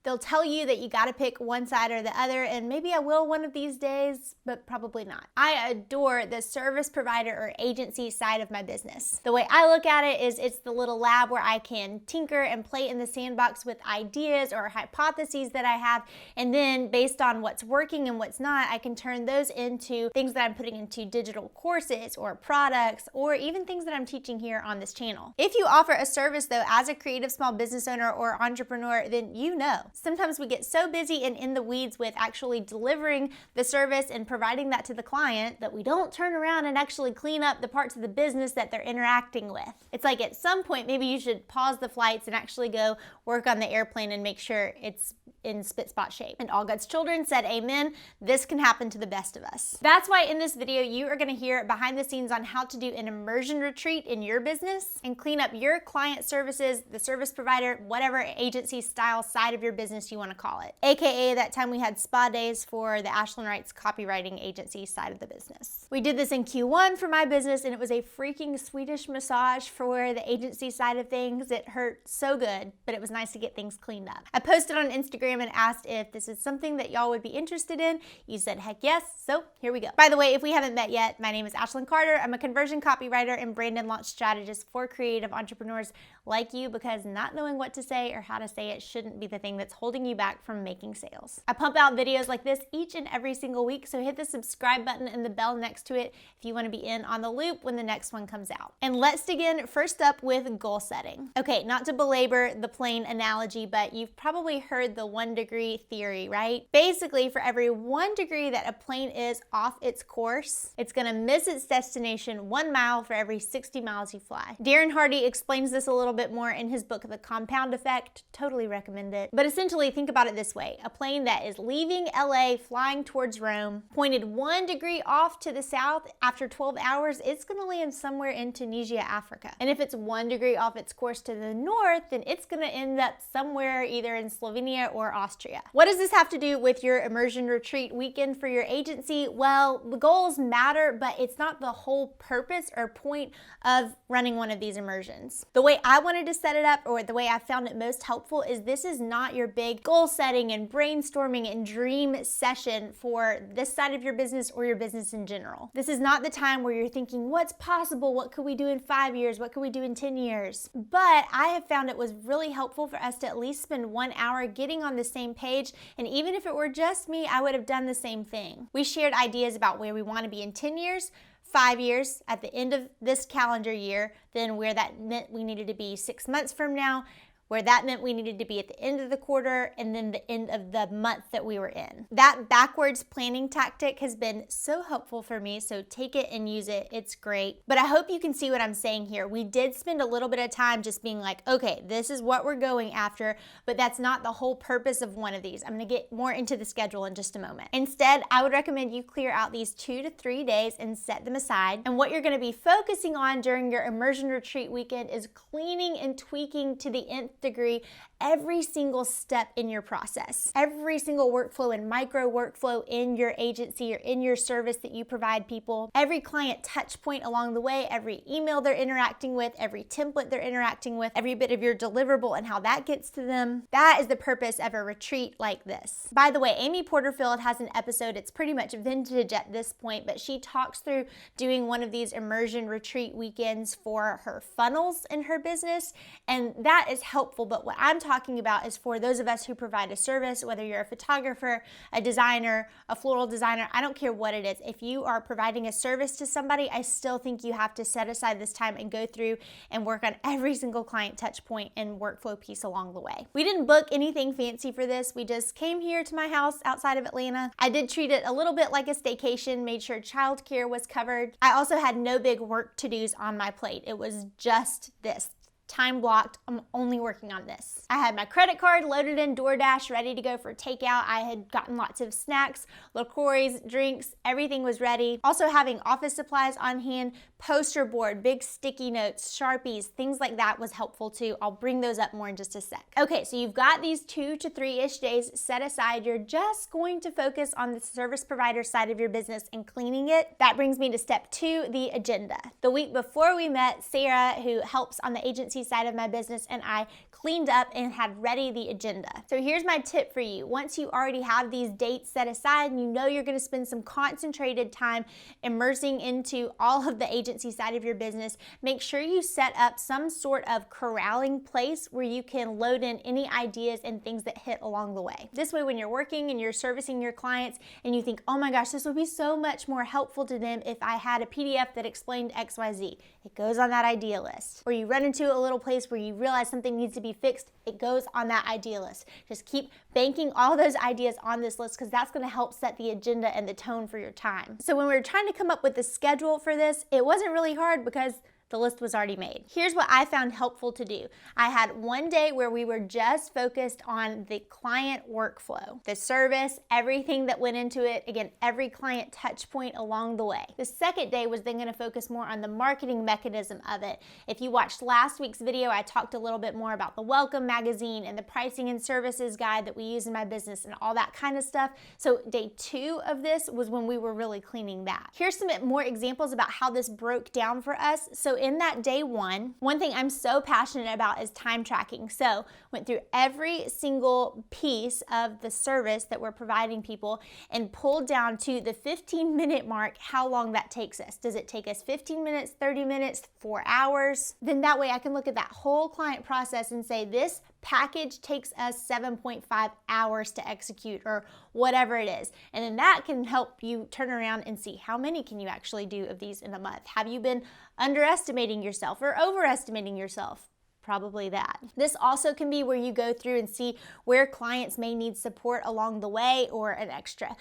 They'll tell you that you gotta pick one side or the other, and maybe I will one of these days, but probably not. I adore the service provider or agency side of my business. The way I look at it is it's the little lab where I can tinker and play in the sandbox with ideas or hypotheses that I have, and then based on what's working and what's not, I can turn those into things that I'm putting into digital courses or products or even things that I'm teaching here on this channel. If you offer a service though as a creative small business owner or entrepreneur, then you know. Sometimes we get so busy and in the weeds with actually delivering the service and providing that to the client that we don't turn around and actually clean up the parts of the business that they're interacting with. It's like at some point maybe you should pause the flights and actually go work on the airplane and make sure it's in spit spot shape. And all God's children said amen. This can happen to the best of us. That's why in this video you are going to hear behind the scenes on how to do an immersion retreat in your business and clean up your client services, the service provider, whatever agency style side of your business you want to call it. AKA that time we had spa days for the Ashland Wrights copywriting agency side of the business. We did this in Q1 for my business and it was a freaking Swedish massage for the agency side of things. It hurt so good, but it was nice to get things cleaned up. I posted on Instagram and asked if this is something that y'all would be interested in. You said heck yes, so here we go. By the way, if we haven't met yet, my name is Ashlyn Carter. I'm a conversion copywriter and brand and launch strategist for creative entrepreneurs like you, because not knowing what to say or how to say it shouldn't be the thing that's holding you back from making sales. I pump out videos like this each and every single week, so hit the subscribe button and the bell next to it if you want to be in on the loop when the next one comes out. And let's dig in first up with goal setting. Okay, not to belabor the plane analogy, but you've probably heard the 1 degree theory, right? Basically, for every 1 degree that a plane is off its course, it's gonna miss its destination 1 mile for every 60 miles you fly. Darren Hardy explains this a little bit more in his book, The Compound Effect. Totally recommend it. But essentially, think about it this way. A plane that is leaving LA, flying towards Rome, pointed 1 degree off to the south, after 12 hours, it's gonna land somewhere in Tunisia, Africa. And if it's 1 degree off its course to the north, then it's gonna end up somewhere either in Slovenia or Austria. What does this have to do with your immersion retreat weekend for your agency? Well, the goals matter, but it's not the whole purpose or point of running one of these immersions. The way I wanted to set it up, or the way I found it most helpful, is this is not your big goal setting and brainstorming and dream session for this side of your business or your business in general. This is not the time where you're thinking, what's possible? What could we do in 5 years? What could we do in 10 years? But I have found it was really helpful for us to at least spend 1 hour getting on the same page, and even if it were just me, I would have done the same thing. We shared ideas about where we want to be in 10 years, 5 years, at the end of this calendar year, then where that meant we needed to be 6 months from now, where that meant we needed to be at the end of the quarter, and then the end of the month that we were in. That backwards planning tactic has been so helpful for me, so take it and use it. It's great. But I hope you can see what I'm saying here. We did spend a little bit of time just being like, okay, this is what we're going after, but that's not the whole purpose of one of these. I'm gonna get more into the schedule in just a moment. Instead, I would recommend you clear out these 2 to 3 days and set them aside. And what you're gonna be focusing on during your immersion retreat weekend is cleaning and tweaking to the nth degree every single step in your process, every single workflow and micro workflow in your agency or in your service that you provide people, every client touch point along the way, every email they're interacting with, every template they're interacting with, every bit of your deliverable and how that gets to them. That is the purpose of a retreat like this. By the way, Amy Porterfield has an episode, it's pretty much vintage at this point, but she talks through doing one of these immersion retreat weekends for her funnels in her business, and that is helpful. But what I'm talking about is for those of us who provide a service, whether you're a photographer, a designer, a floral designer, I don't care what it is. If you are providing a service to somebody, I still think you have to set aside this time and go through and work on every single client touch point and workflow piece along the way. We didn't book anything fancy for this. We just came here to my house outside of Atlanta. I did treat it a little bit like a staycation, made sure childcare was covered. I also had no big work to-dos on my plate. It was just this. Time blocked, I'm only working on this. I had my credit card loaded in DoorDash, ready to go for takeout. I had gotten lots of snacks, liqueurs, drinks, everything was ready. Also having office supplies on hand, poster board, big sticky notes, Sharpies, things like that was helpful too. I'll bring those up more in just a sec. Okay, so you've got these 2 to 3-ish days set aside. You're just going to focus on the service provider side of your business and cleaning it. That brings me to step 2, the agenda. The week before we met, Sarah, who helps on the agency side of my business, and I cleaned up and had ready the agenda. So here's my tip for you. Once you already have these dates set aside and you know you're going to spend some concentrated time immersing into all of the agency side of your business, make sure you set up some sort of corralling place where you can load in any ideas and things that hit along the way. This way, when you're working and you're servicing your clients and you think, oh my gosh, this would be so much more helpful to them if I had a PDF that explained XYZ, it goes on that idea list. Or you run into a little place where you realize something needs to be fixed, it goes on that idea list. Just keep banking all those ideas on this list because that's going to help set the agenda and the tone for your time. So when we were trying to come up with the schedule for this, it wasn't really hard because the list was already made. Here's what I found helpful to do. I had one day where we were just focused on the client workflow, the service, everything that went into it. Again, every client touch point along the way. The second day was then going to focus more on the marketing mechanism of it. If you watched last week's video, I talked a little bit more about the Welcome magazine and the pricing and services guide that we use in my business and all that kind of stuff. So day 2 of this was when we were really cleaning that. Here's some more examples about how this broke down for us. So in that day one thing I'm so passionate about is time tracking. So went through every single piece of the service that we're providing people and pulled down to the 15-minute mark how long that takes us. Does it take us 15 minutes, 30 minutes, 4 hours? Then that way I can look at that whole client process and say this package takes us 7.5 hours to execute or whatever it is. And then that can help you turn around and see how many can you actually do of these in a month. Have you been underestimating yourself or overestimating yourself? Probably that. This also can be where you go through and see where clients may need support along the way or an extra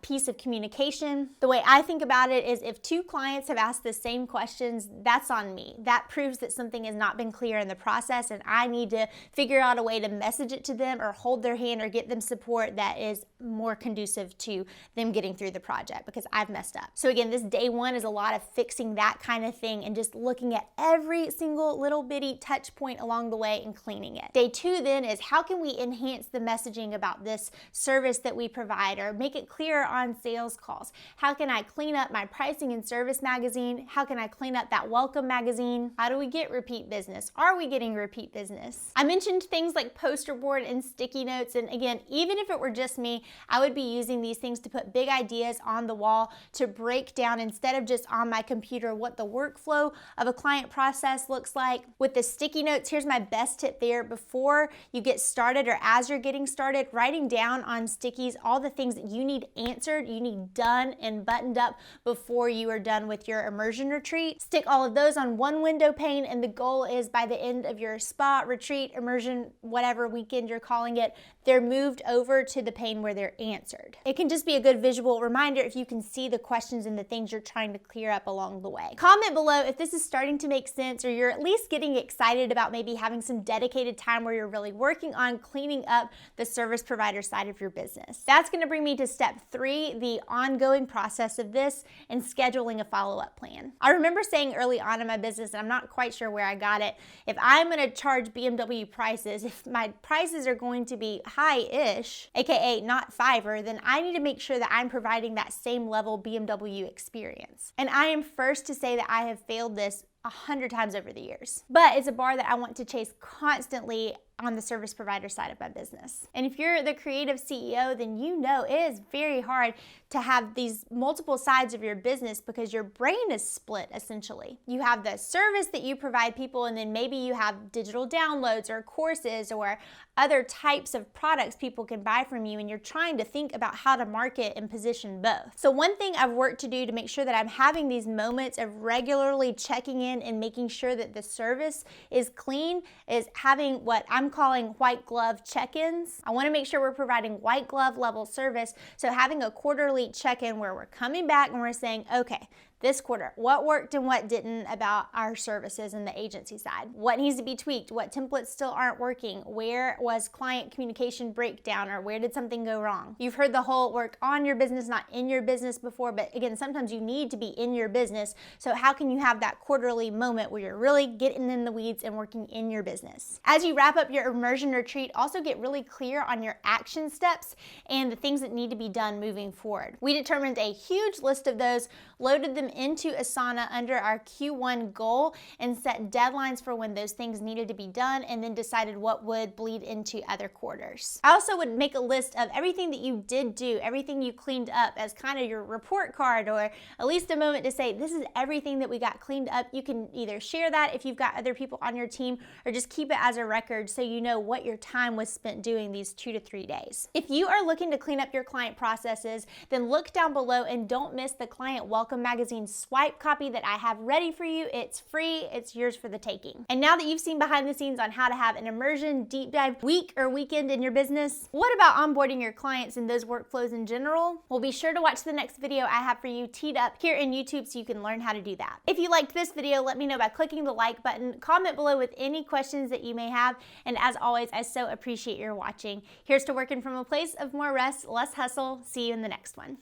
piece of communication. The way I think about it is if 2 clients have asked the same questions, that's on me. That proves that something has not been clear in the process and I need to figure out a way to message it to them or hold their hand or get them support that is more conducive to them getting through the project because I've messed up. So again, this day 1 is a lot of fixing that kind of thing and just looking at every single little bitty touch point along the way and cleaning it. Day 2 then is how can we enhance the messaging about this service that we provide or make it clearer on sales calls? How can I clean up my pricing and service magazine? How can I clean up that Welcome magazine? How do we get repeat business? Are we getting repeat business? I mentioned things like poster board and sticky notes, and again, even if it were just me, I would be using these things to put big ideas on the wall to break down instead of just on my computer what the workflow of a client process looks like. With the sticky notes, here's my best tip there. Before you get started or as you're getting started, writing down on stickies all the things that you need answered, you need done and buttoned up before you are done with your immersion retreat. Stick all of those on one window pane, and the goal is by the end of your spa, retreat, immersion, whatever weekend you're calling it, they're moved over to the pane where they're answered. It can just be a good visual reminder if you can see the questions and the things you're trying to clear up along the way. Comment below if this is starting to make sense or you're at least getting excited about maybe having some dedicated time where you're really working on cleaning up the service provider side of your business. That's going to bring me to step 3, the ongoing process of this and scheduling a follow-up plan. I remember saying early on in my business, and I'm not quite sure where I got it, if I'm going to charge BMW prices, if my prices are going to be high-ish, aka not Fiverr, then I need to make sure that I'm providing that same level BMW experience. And I am first to say that I have failed this 100 times over the years. But it's a bar that I want to chase constantly on the service provider side of my business. And if you're the creative CEO, then you know it is very hard to have these multiple sides of your business because your brain is split essentially. You have the service that you provide people, and then maybe you have digital downloads or courses or other types of products people can buy from you, and you're trying to think about how to market and position both. So one thing I've worked to do to make sure that I'm having these moments of regularly checking in and making sure that the service is clean is having what I'm calling white glove check-ins. I want to make sure we're providing white glove level service. So having a quarterly check-in where we're coming back and we're saying, okay, this quarter, what worked and what didn't about our services and the agency side? What needs to be tweaked? What templates still aren't working? Where was client communication breakdown, or where did something go wrong? You've heard the whole work on your business, not in your business before, but again, sometimes you need to be in your business. So how can you have that quarterly moment where you're really getting in the weeds and working in your business? As you wrap up your immersion retreat, also get really clear on your action steps and the things that need to be done moving forward. We determined a huge list of those, loaded them into Asana under our Q1 goal and set deadlines for when those things needed to be done, and then decided what would bleed into other quarters. I also would make a list of everything that you did do, everything you cleaned up as kind of your report card, or at least a moment to say, this is everything that we got cleaned up. You can either share that if you've got other people on your team, or just keep it as a record so you know what your time was spent doing these 2 to 3 days. If you are looking to clean up your client processes, then look down below and don't miss the Client Welcome Magazine swipe copy that I have ready for you. It's free, it's yours for the taking. And now that you've seen behind the scenes on how to have an immersion deep dive week or weekend in your business, what about onboarding your clients and those workflows in general? Well, be sure to watch the next video I have for you teed up here in YouTube so you can learn how to do that. If you liked this video, let me know by clicking the like button, comment below with any questions that you may have, and as always, I so appreciate your watching. Here's to working from a place of more rest, less hustle. See you in the next one.